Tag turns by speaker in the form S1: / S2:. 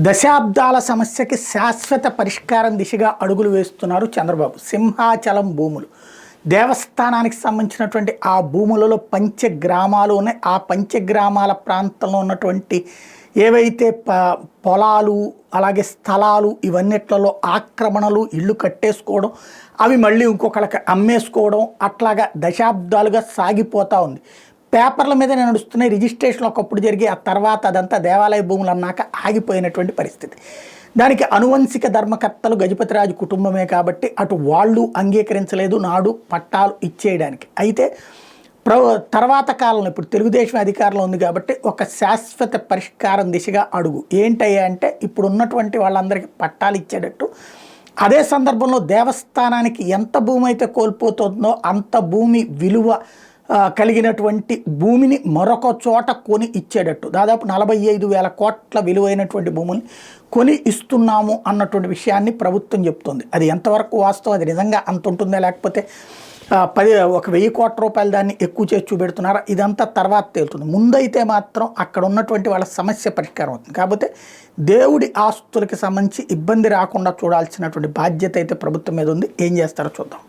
S1: దశాబ్దాల సమస్యకి శాశ్వత పరిష్కారం దిశగా అడుగులు వేస్తున్నారు చంద్రబాబు. సింహాచలం భూములు, దేవస్థానానికి సంబంధించినటువంటి ఆ భూములలో పంచగ్రామాలు ఉన్నాయి. ఆ పంచగ్రామాల ప్రాంతంలో ఉన్నటువంటి ఏవైతే పొలాలు అలాగే స్థలాలు ఇవన్నిట్లలో ఆక్రమణలు, ఇళ్ళు కట్టేసుకోవడం, అవి మళ్ళీ ఇంకొకళ్ళకి అమ్మేసుకోవడం, అట్లాగా దశాబ్దాలుగా సాగిపోతూ ఉంది. పేపర్ల మీద నడుస్తున్నాయి. రిజిస్ట్రేషన్ ఒకప్పుడు జరిగి ఆ తర్వాత అదంతా దేవాలయ భూములు అన్నాక ఆగిపోయినటువంటి పరిస్థితి. దానికి అనువంశిక ధర్మకర్తలు గజపతిరాజు కుటుంబమే కాబట్టి అటు వాళ్ళు అంగీకరించలేదు నాడు పట్టాలు ఇచ్చేయడానికి. అయితే తర్వాత కాలంలో ఇప్పుడు తెలుగుదేశం అధికారంలో ఉంది కాబట్టి ఒక శాశ్వత పరిష్కారం దిశగా అడుగు ఏంటయ్యా అంటే ఇప్పుడు ఉన్నటువంటి వాళ్ళందరికీ పట్టాలు ఇచ్చేటట్టు, అదే సందర్భంలో దేవస్థానానికి ఎంత భూమి అయితే కోల్పోతుందో అంత భూమి విలువ కలిగినటువంటి భూమిని మరొక చోట కొని ఇచ్చేటట్టు దాదాపు 45,000 కోట్ల విలువైనటువంటి భూముని కొని ఇస్తున్నాము అన్నటువంటి విషయాన్ని ప్రభుత్వం చెప్తుంది. అది ఎంతవరకు వాస్తవం, అది నిజంగా అంత ఉంటుందా లేకపోతే 1,000 కోట్ల రూపాయలు దాన్ని ఎక్కువ చేసి చూపెడుతున్నారా, ఇదంతా తర్వాత తేలుతుంది. ముందైతే మాత్రం అక్కడ ఉన్నటువంటి వాళ్ళ సమస్య పరిష్కారం అవుతుంది. కాకపోతే దేవుడి ఆస్తులకి సంబంధించి ఇబ్బంది రాకుండా చూడాల్సినటువంటి బాధ్యత అయితే ప్రభుత్వం మీద ఉంది. ఏం చేస్తారో చూద్దాం.